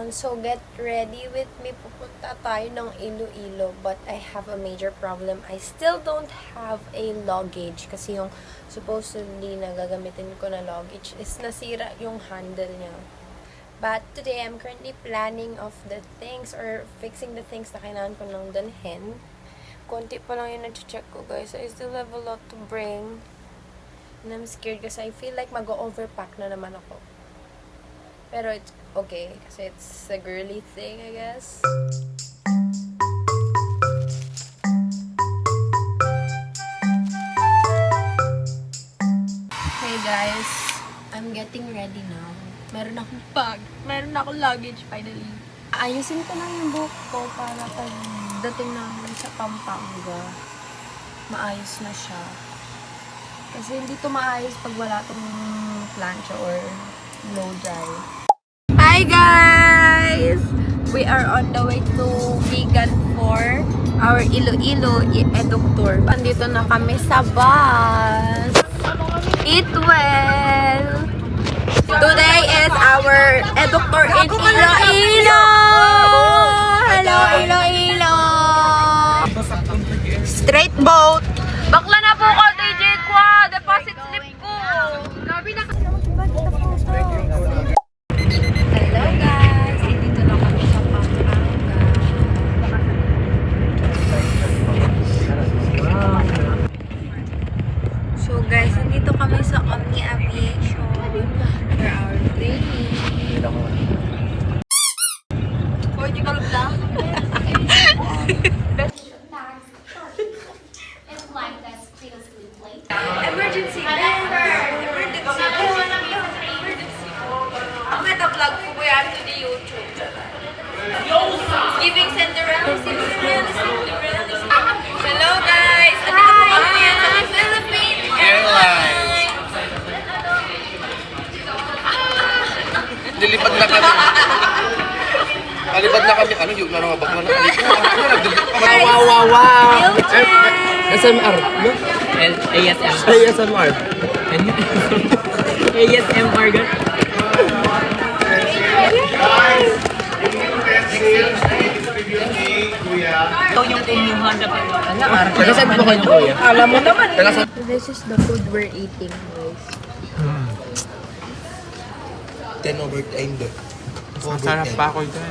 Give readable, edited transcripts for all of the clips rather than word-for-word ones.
everyone. So get ready with me. Pupunta tayo ng Iloilo. But I have a major problem. I still don't have a luggage. Kasi yung supposedly na gagamitin ko na luggage is nasira yung handle niya. But today, I'm currently planning of the things or fixing the things na kailangan ko nang dalhin. Konti pa lang yung na-check ko, guys. I still have a lot to bring. And I'm scared kasi I feel like mag-overpack na naman ako. Pero it's okay kasi it's a girly thing, I guess. Hey guys, I'm getting ready now. Meron akong bag. Meron akong luggage finally. Ayusin ko lang yung buhok ko para pagdating namin sa Pampanga, maayos na siya. Kasi hindi to maayos pag wala tong plancha or blow dry. Hi guys! We are on the way to Vegan for our Iloilo Eduk Tour. Andito na kami sa bus. Eat well! Today is our Eduk Tour in Iloilo! Hello Iloilo! Straight boat! Bakla na po ko, DJ ko! Deposit slip ko! Gabi na kasi hello guys! Dito na kami sa Pampanga. So guys, nandito kami sa Omni Aviation for our training. Pwede ka lang? Emergency! Emergency! Ang meta-vlog ko po yan to the YouTube. Giving Cinderella. Hello guys! Andito po kami yan sa Philippines Airlines. Nilipad na kami. Nalipad na kami. Ano yung narabag mo na? Wow, wow, wow! SMR, no? ASMR. ASMR. ASMR gan. Ito yung kumuha na pa. Tagasad mo kayo, kuya? Alam mo naman. This is the food we're eating, guys. 10 over 10 doon. Masarap pa ako dyan.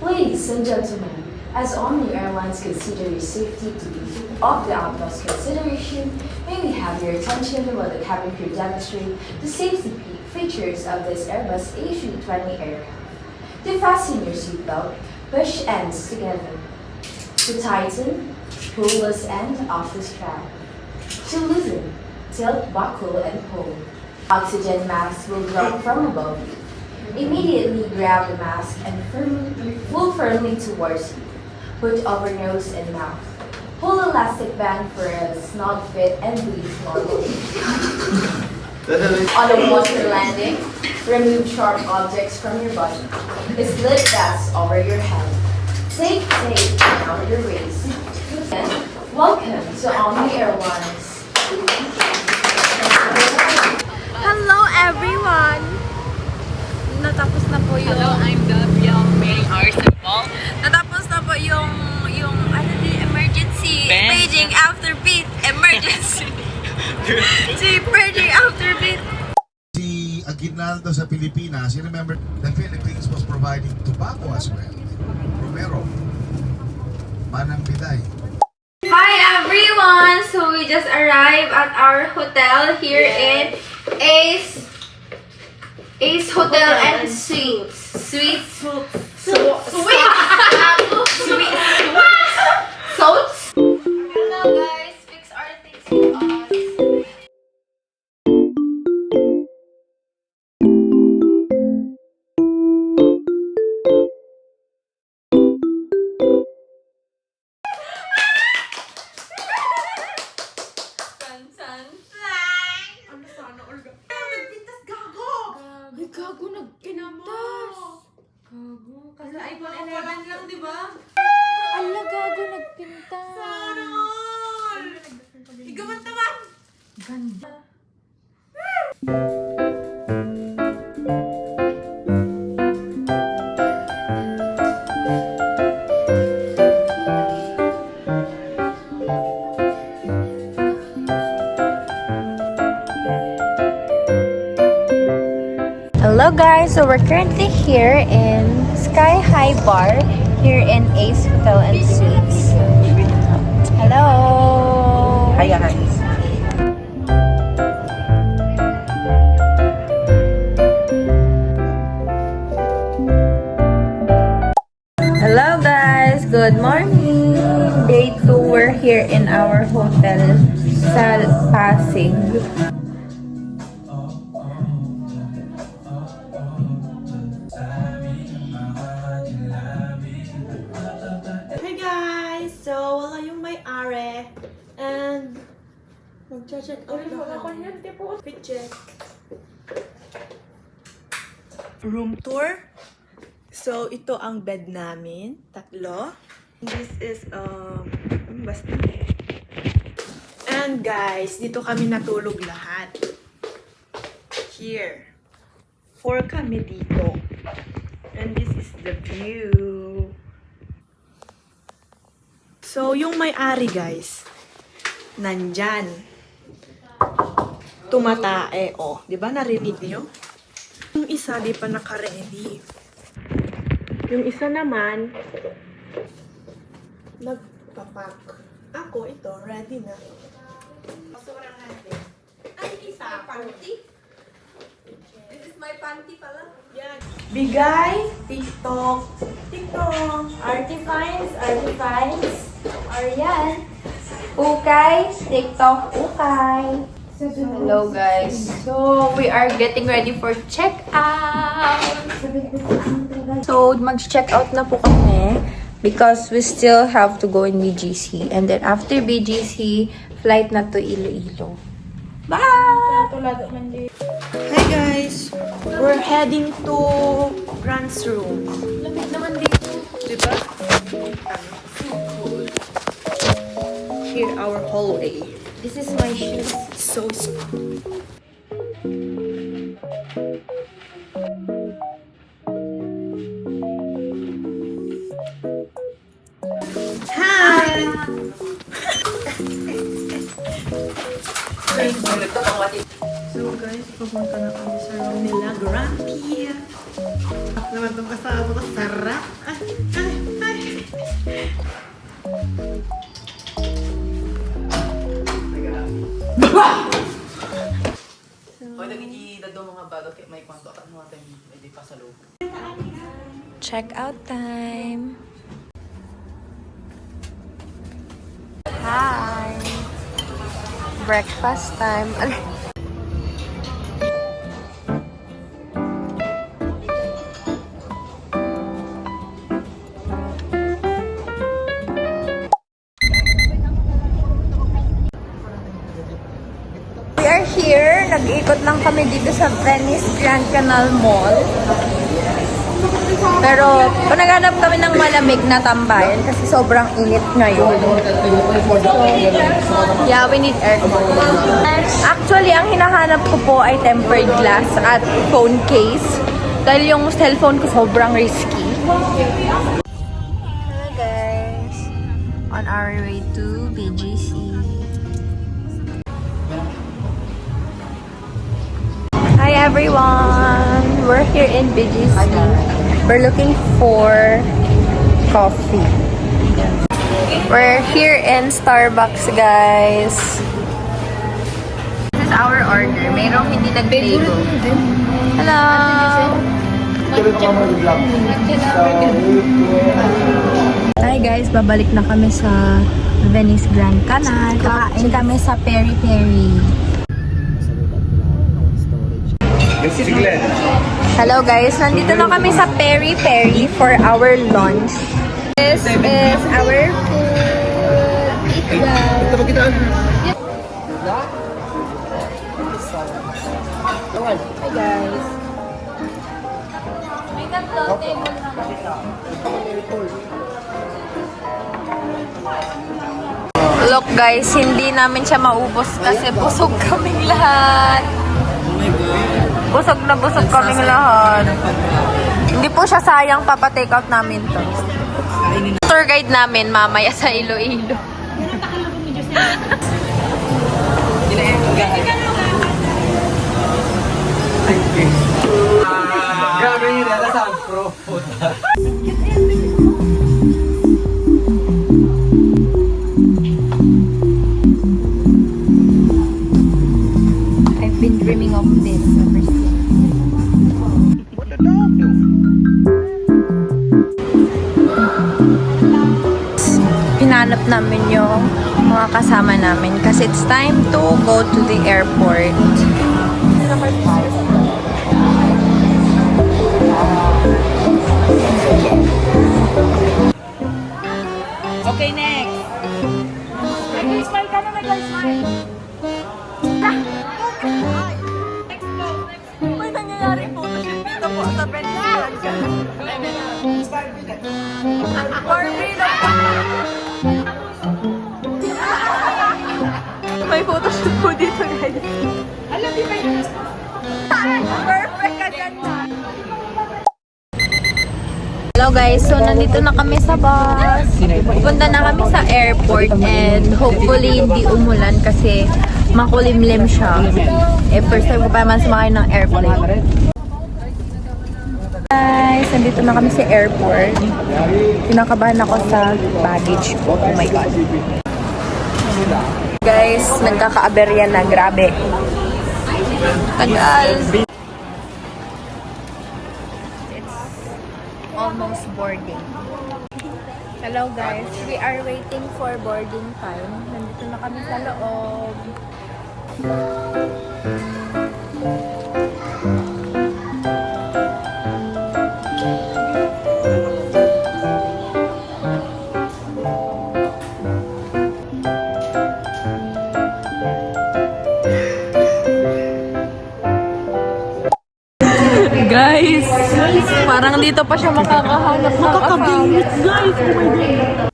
Ladies and gentlemen, as Omni Airlines consider your safety to be of the utmost consideration, may we have your attention while the cabin crew demonstrate the safety features of this Airbus A320 aircraft. To fasten your seatbelt, push ends together. To tighten, pull this end off the strap. To loosen, tilt, buckle, and pull. Oxygen mask will drop from above you. Immediately grab the mask and pull firmly towards you. Put over nose and mouth. Pull elastic band for a snug fit and breathe normally. On a water landing, remove sharp objects from your body. Slip vest over your head. Take tape around your waist. And welcome to Omni Airlines. Hello everyone! Natapos na po yung... Hello, I'm Gabrielle May Arsenal. Natapos na po yung ano di, emergency. Ben? Paging after beat. Emergency. Si paging after beat. Si Aguinaldo sa Pilipinas, you remember the Philippines was providing tobacco as well. Romero, Manang Biday. Hi everyone! So we just arrived at our hotel here in Ace Hotel and Suites. Suites. Hello guys, fix our things with us. Ay, gago, nagpintas. Gago. Kasi iPhone 11 lang, di ba? Ala, gago, nagpintas. Sana all! Igawan naman! Ganda. Hello guys, so we're currently here in Sky High Bar here in Ace Hotel and Suites. Hello! Hi guys. Hello guys, good morning! Day 2, we're here in our hotel sa Pasig. Hey guys! So, wala yung may-ari. And, mag-check out na kami. Quick check. Room tour. So, ito ang bed namin. 3. This is, basta. And guys, dito kami natulog lahat. Here. 4 kami dito. And this is the view. So, yung may-ari guys, nandyan. Tumatae, oh. Di ba narinig niyo? Yung isa, di pa naka-ready. Yung isa naman, nagpapak. Ako, ito, ready na. Sobrang natin. Ay, isa, panty. This is my panty pala. Yan. Bigay, TikTok, TikTok. Artifines, Arian. Ukay, TikTok, Ukay. Hello guys. So, we are getting ready for check-out. So, mag-check-out na po kami because we still have to go in BGC. And then after BGC, flight na to Iloilo. Bye! Hi guys! We're heading to Grant's room. Lamig naman dito. Diba? Here, our hallway. This is my shoes. So Hi! So guys, pupunta na kami sa room nila. Grumpy! Naman itong kasama ko. Sarap! Ay! Ay! Ay! Check out time. Hi. Breakfast time. We are here. Nag-ikot lang kami dito sa Venice Grand Canal Mall. Pero, naghanap kami ng malamig na tambayan kasi sobrang init ngayon. So, yeah, we need aircon. Actually, ang hinahanap ko po ay tempered glass at phone case. Dahil yung cellphone ko sobrang risky. Hello guys! On our way to BGC. Hi everyone! We're here in BGC. We're looking for coffee. We're here in Starbucks, guys. This is our order. Mayroong hindi nag-label. Hello! Hi guys, babalik na kami sa Venice Grand Canal. Kakain kami sa Peri Peri. Hello guys, nandito na kami sa Peri Peri for our lunch. This is our food. Eat well. Hi guys. May tatlo table na. Look guys, hindi namin siya maubos kasi busog kaming lahat. Busog na busog kaming lahat. Hindi po siya sayang, papa-take out namin to. Tour guide namin mamaya sa Iloilo. I've been dreaming of this ever since. Hinanap namin yung mga kasama namin kasi it's time to go to the airport. Okay, next. Smile ka na, smile. May nangyayari po dito po sa Benjamin. Barbie na po. May photoshoot po dito, guys. Alam, di ba yun? Perfect ka dyan na. Hello guys, so nandito na kami sa bus. Pupunta na kami sa airport and hopefully hindi umulan kasi makulimlim siya. First time ko pa naman sumakay ng airplane. Guys, nandito na kami sa airport. Kinakabahan ako sa baggage ko. Oh my God. Guys, nagkaka-aberya na. Grabe. Tagal. Almost boarding. Hello guys, we are waiting for boarding time. Nandito na kami sa loob. Guys, parang dito pa siya makakahanap ng kasama. Guys, oh my God.